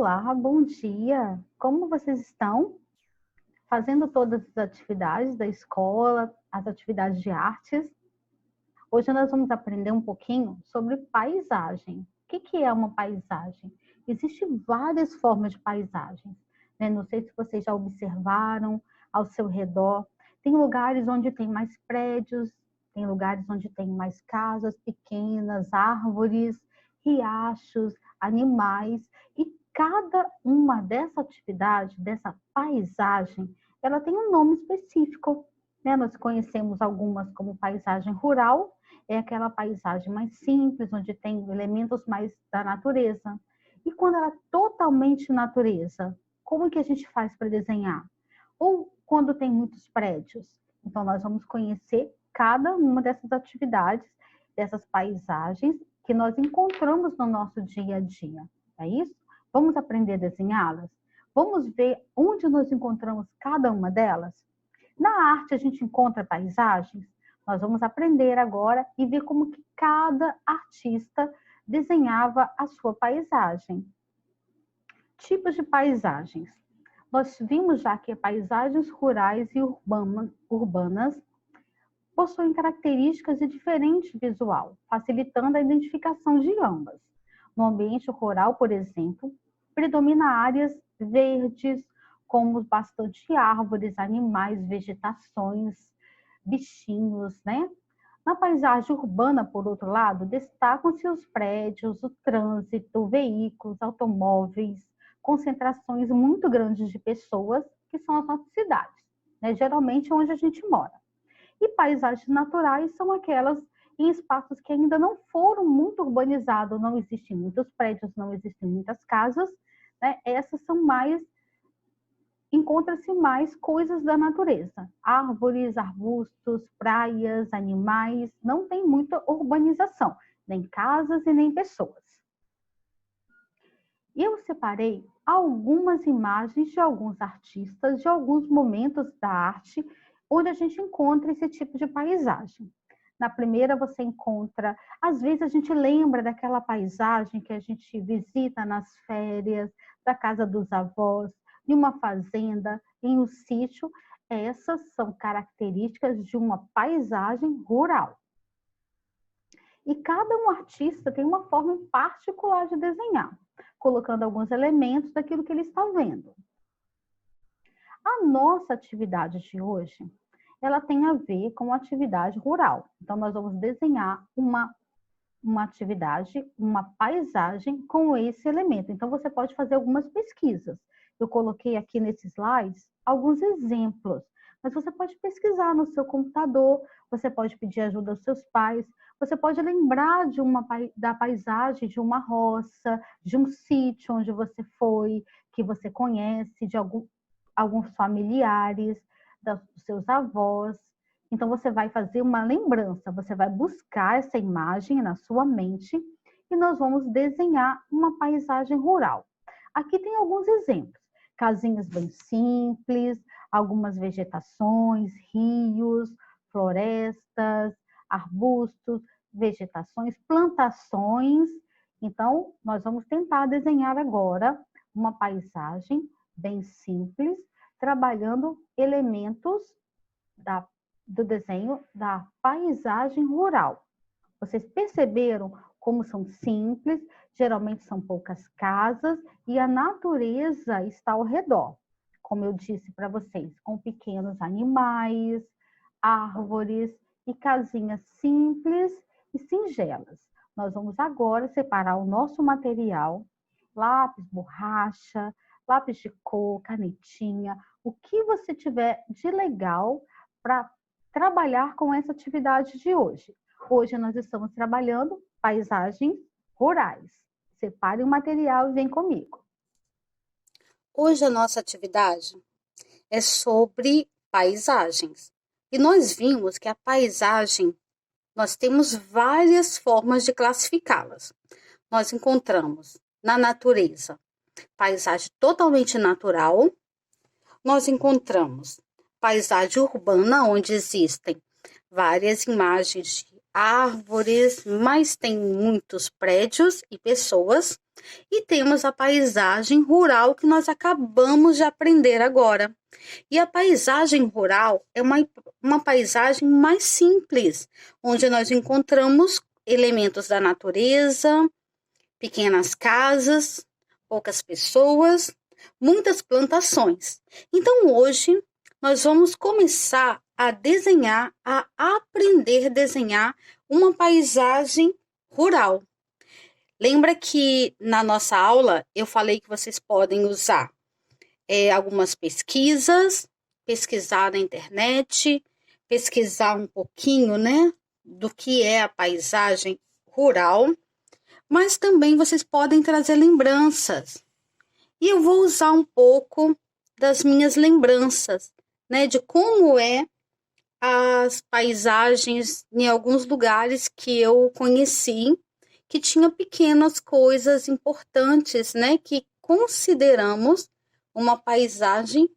Olá, bom dia. Como vocês estão? Fazendo todas as atividades da escola, as atividades de artes? Hoje nós vamos aprender um pouquinho sobre paisagem. O que é uma paisagem? Existem várias formas de paisagem, né? Não sei se vocês já observaram ao seu redor. Tem lugares onde tem mais prédios, tem lugares onde tem mais casas pequenas, árvores, riachos, animais. E cada uma dessa atividade, dessa paisagem, ela tem um nome específico, né? Nós conhecemos algumas como paisagem rural, é aquela paisagem mais simples, onde tem elementos mais da natureza. E quando ela é totalmente natureza, como que a gente faz para desenhar? Ou quando tem muitos prédios? Então, nós vamos conhecer cada uma dessas atividades, dessas paisagens que nós encontramos no nosso dia a dia. É isso? Vamos aprender a desenhá-las? Vamos ver onde nós encontramos cada uma delas? Na arte, a gente encontra paisagens. Nós vamos aprender agora e ver como que cada artista desenhava a sua paisagem. Tipos de paisagens. Nós vimos já que paisagens rurais e urbanas possuem características de diferente visual, facilitando a identificação de ambas. No ambiente rural, por exemplo, predomina áreas verdes, como bastante árvores, animais, vegetações, bichinhos, né? Na paisagem urbana, por outro lado, destacam-se os prédios, o trânsito, veículos, automóveis, concentrações muito grandes de pessoas, que são as nossas cidades, né? Geralmente onde a gente mora. E paisagens naturais são aquelas em espaços que ainda não foram muito urbanizados, não existem muitos prédios, não existem muitas casas, né? Essas são mais, encontra-se mais coisas da natureza. Árvores, arbustos, praias, animais, não tem muita urbanização, nem casas e nem pessoas. Eu separei algumas imagens de alguns artistas, de alguns momentos da arte, onde a gente encontra esse tipo de paisagem. Na primeira você encontra, às vezes a gente lembra daquela paisagem que a gente visita nas férias, da casa dos avós, de uma fazenda, em um sítio. Essas são características de uma paisagem rural. E cada um artista tem uma forma particular de desenhar, colocando alguns elementos daquilo que ele está vendo. A nossa atividade de hoje, ela tem a ver com a atividade rural. Então, nós vamos desenhar uma atividade, uma paisagem com esse elemento. Então, você pode fazer algumas pesquisas. Eu coloquei aqui nesses slides alguns exemplos, mas você pode pesquisar no seu computador, você pode pedir ajuda aos seus pais, você pode lembrar da paisagem de uma roça, de um sítio onde você foi, que você conhece, de alguns familiares, dos seus avós. Então, você vai fazer uma lembrança, você vai buscar essa imagem na sua mente e nós vamos desenhar uma paisagem rural. Aqui tem alguns exemplos. Casinhas bem simples, algumas vegetações, rios, florestas, arbustos, vegetações, plantações. Então, nós vamos tentar desenhar agora uma paisagem bem simples, trabalhando elementos do desenho da paisagem rural. Vocês perceberam como são simples, geralmente são poucas casas e a natureza está ao redor, como eu disse para vocês, com pequenos animais, árvores e casinhas simples e singelas. Nós vamos agora separar o nosso material, lápis, borracha, lápis de cor, canetinha, o que você tiver de legal para trabalhar com essa atividade de hoje. Hoje nós estamos trabalhando paisagens rurais. Separe o material e vem comigo. Hoje a nossa atividade é sobre paisagens. E nós vimos que a paisagem, nós temos várias formas de classificá-las. Nós encontramos na natureza paisagem totalmente natural. Nós encontramos paisagem urbana, onde existem várias imagens de árvores, mas tem muitos prédios e pessoas. E temos a paisagem rural que nós acabamos de aprender agora. E a paisagem rural é uma paisagem mais simples, onde nós encontramos elementos da natureza, pequenas casas, poucas pessoas, muitas plantações. Então, hoje, nós vamos começar a desenhar, a aprender a desenhar uma paisagem rural. Lembra que na nossa aula eu falei que vocês podem usar algumas pesquisas, pesquisar na internet, pesquisar um pouquinho, né, do que é a paisagem rural, mas também vocês podem trazer lembranças. E eu vou usar um pouco das minhas lembranças, né, de como é as paisagens em alguns lugares que eu conheci, que tinha pequenas coisas importantes, né, que consideramos uma paisagem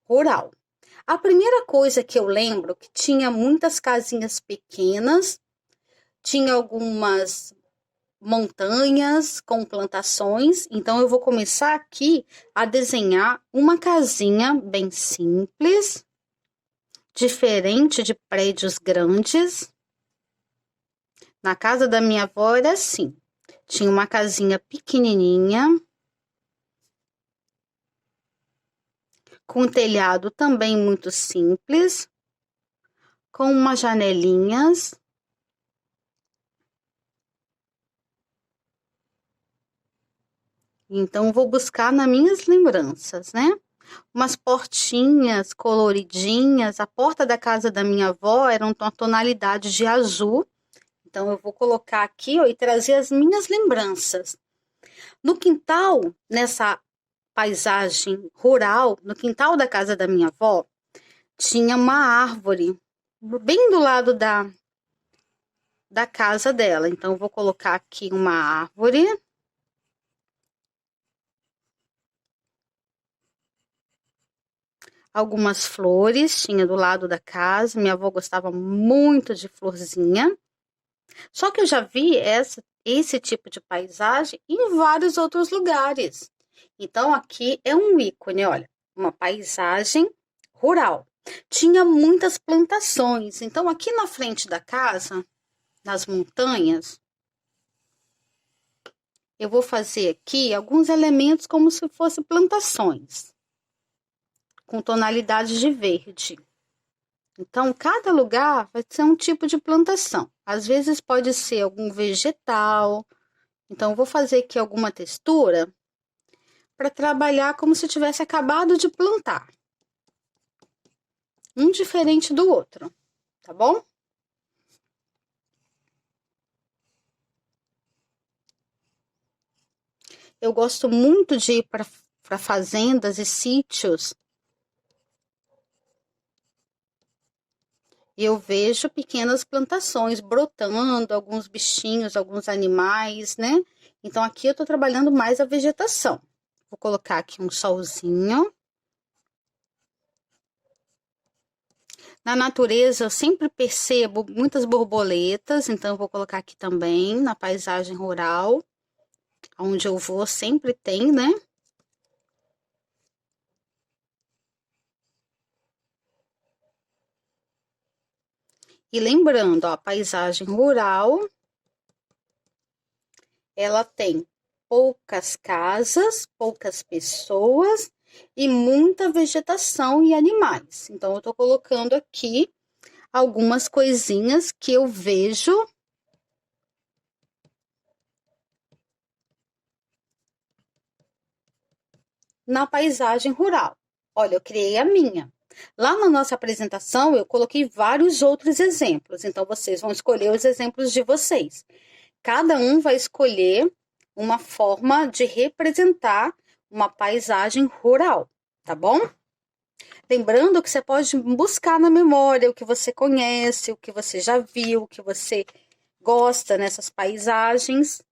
rural. A primeira coisa que eu lembro que tinha muitas casinhas pequenas, tinha algumas montanhas com plantações, então eu vou começar aqui a desenhar uma casinha bem simples, diferente de prédios grandes. Na casa da minha avó era assim, tinha uma casinha pequenininha, com um telhado também muito simples, com umas janelinhas. Então, vou buscar nas minhas lembranças, né? Umas portinhas coloridinhas. A porta da casa da minha avó era uma tonalidade de azul. Então, eu vou colocar aqui, ó, e trazer as minhas lembranças. No quintal, nessa paisagem rural, no quintal da casa da minha avó, tinha uma árvore bem do lado da casa dela. Então, eu vou colocar aqui uma árvore. Algumas flores tinha do lado da casa. Minha avó gostava muito de florzinha. Só que eu já vi esse tipo de paisagem em vários outros lugares. Então, aqui é um ícone, olha, uma paisagem rural. Tinha muitas plantações. Então, aqui na frente da casa, nas montanhas, eu vou fazer aqui alguns elementos como se fossem plantações, com tonalidade de verde. Então, cada lugar vai ser um tipo de plantação. Às vezes pode ser algum vegetal. Então, eu vou fazer aqui alguma textura para trabalhar como se tivesse acabado de plantar. Um diferente do outro, tá bom? Eu gosto muito de ir para fazendas e sítios. E eu vejo pequenas plantações brotando, alguns bichinhos, alguns animais, né? Então, aqui eu tô trabalhando mais a vegetação. Vou colocar aqui um solzinho. Na natureza, eu sempre percebo muitas borboletas, então eu vou colocar aqui também, na paisagem rural. Onde eu vou, sempre tem, né? E lembrando, ó, a paisagem rural, ela tem poucas casas, poucas pessoas e muita vegetação e animais. Então, eu tô colocando aqui algumas coisinhas que eu vejo na paisagem rural. Olha, eu criei a minha. Lá na nossa apresentação, eu coloquei vários outros exemplos. Então, vocês vão escolher os exemplos de vocês. Cada um vai escolher uma forma de representar uma paisagem rural, tá bom? Lembrando que você pode buscar na memória o que você conhece, o que você já viu, o que você gosta nessas paisagens.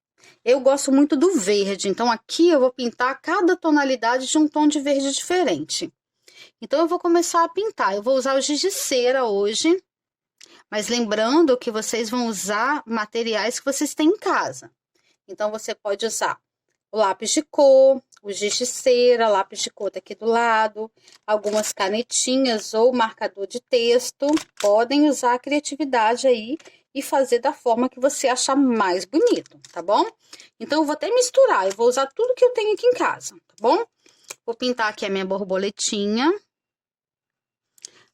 Eu gosto muito do verde, então aqui eu vou pintar cada tonalidade de um tom de verde diferente. Então, eu vou começar a pintar. Eu vou usar o giz de cera hoje, mas lembrando que vocês vão usar materiais que vocês têm em casa. Então, você pode usar o lápis de cor, o giz de cera, lápis de cor tá aqui do lado, algumas canetinhas ou marcador de texto. Podem usar a criatividade aí e fazer da forma que você achar mais bonito, tá bom? Então, eu vou até misturar, eu vou usar tudo que eu tenho aqui em casa, tá bom? Vou pintar aqui a minha borboletinha.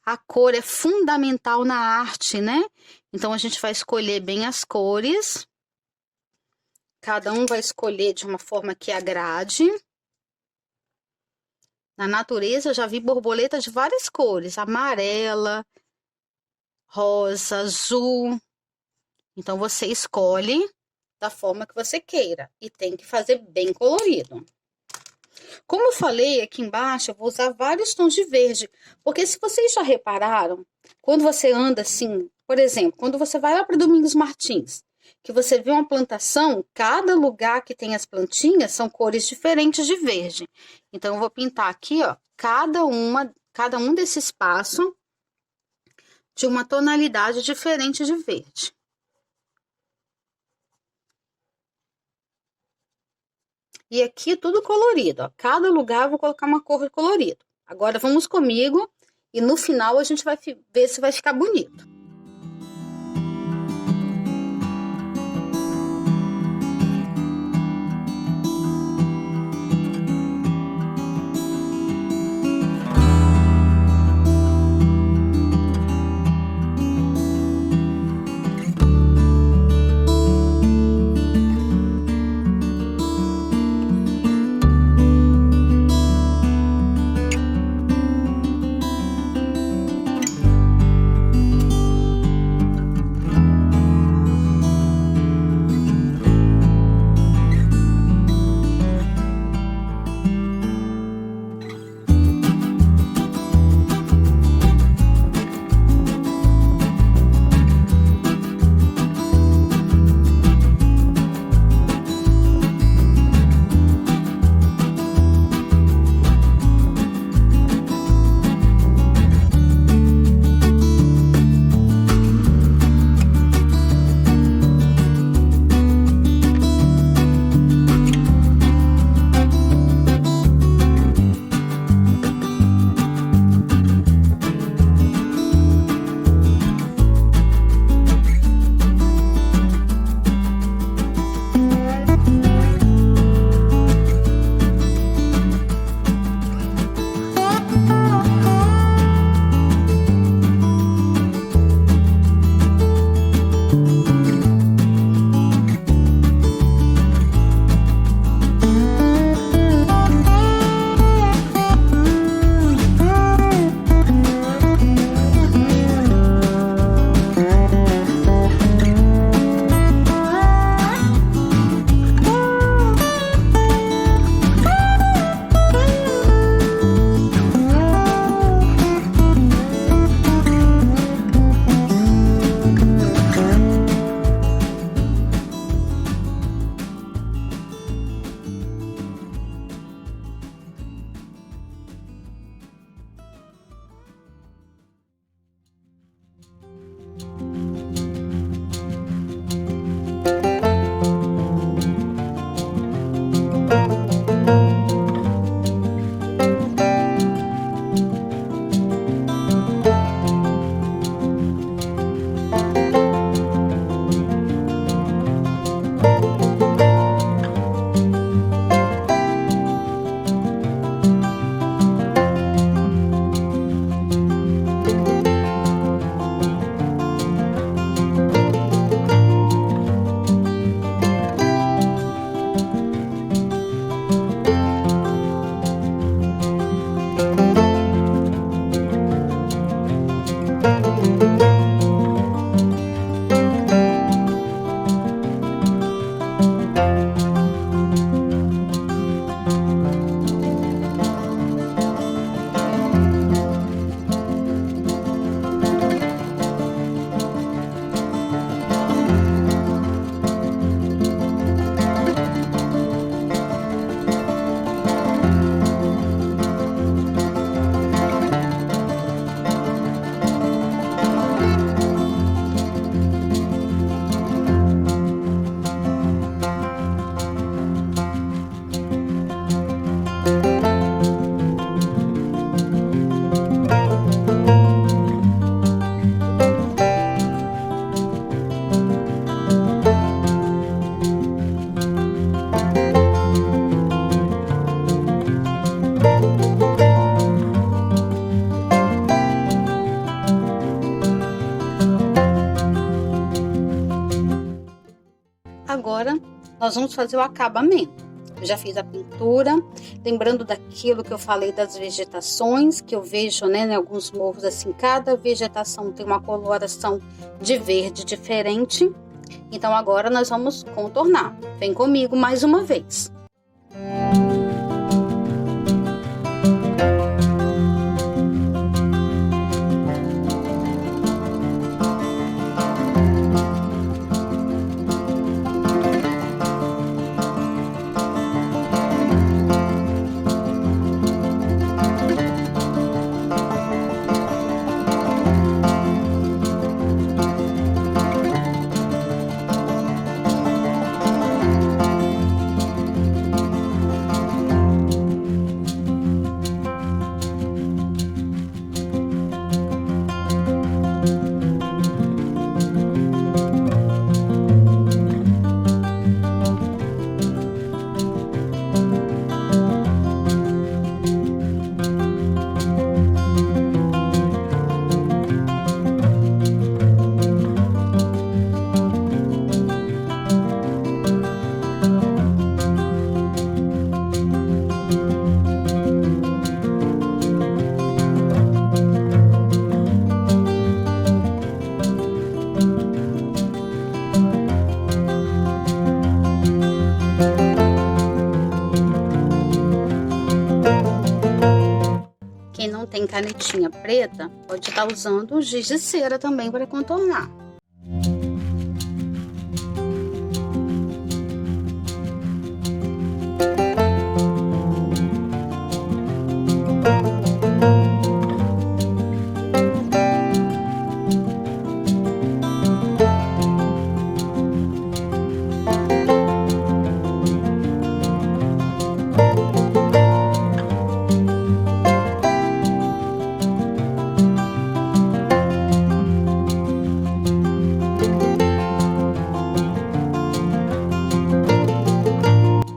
A cor é fundamental na arte, né? Então, a gente vai escolher bem as cores. Cada um vai escolher de uma forma que agrade. Na natureza, eu já vi borboleta de várias cores. Amarela, rosa, azul. Então, você escolhe da forma que você queira. E tem que fazer bem colorido. Como eu falei aqui embaixo, eu vou usar vários tons de verde. Porque se vocês já repararam, quando você anda assim, por exemplo, quando você vai lá para Domingos Martins, que você vê uma plantação, cada lugar que tem as plantinhas são cores diferentes de verde. Então, eu vou pintar aqui, ó, cada um desse espaço de uma tonalidade diferente de verde. E aqui tudo colorido, ó. Cada lugar eu vou colocar uma cor colorida. Agora vamos comigo e no final a gente vai ver se vai ficar bonito. agora nós vamos fazer o acabamento. Eu já fiz a pintura, lembrando daquilo que eu falei das vegetações, que eu vejo, né, em alguns morros assim, cada vegetação tem uma coloração de verde diferente. Então agora nós vamos contornar. Vem comigo mais uma vez. Quem não tem canetinha preta, pode estar usando o giz de cera também para contornar.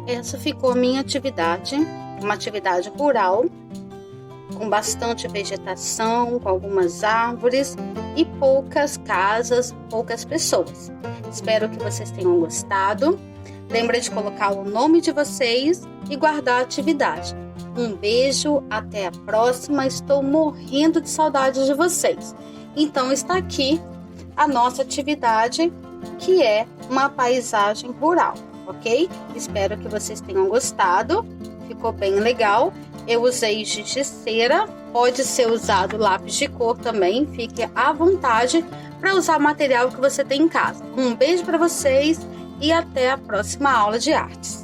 Essa ficou a minha atividade, uma atividade rural, com bastante vegetação, com algumas árvores e poucas casas, poucas pessoas. Espero que vocês tenham gostado. Lembre de colocar o nome de vocês e guardar a atividade. Um beijo, até a próxima. Estou morrendo de saudade de vocês. Então está aqui a nossa atividade, que é uma paisagem rural. Ok? Espero que vocês tenham gostado. Ficou bem legal. Eu usei giz de cera. Pode ser usado lápis de cor também. Fique à vontade para usar o material que você tem em casa. Um beijo para vocês e até a próxima aula de artes.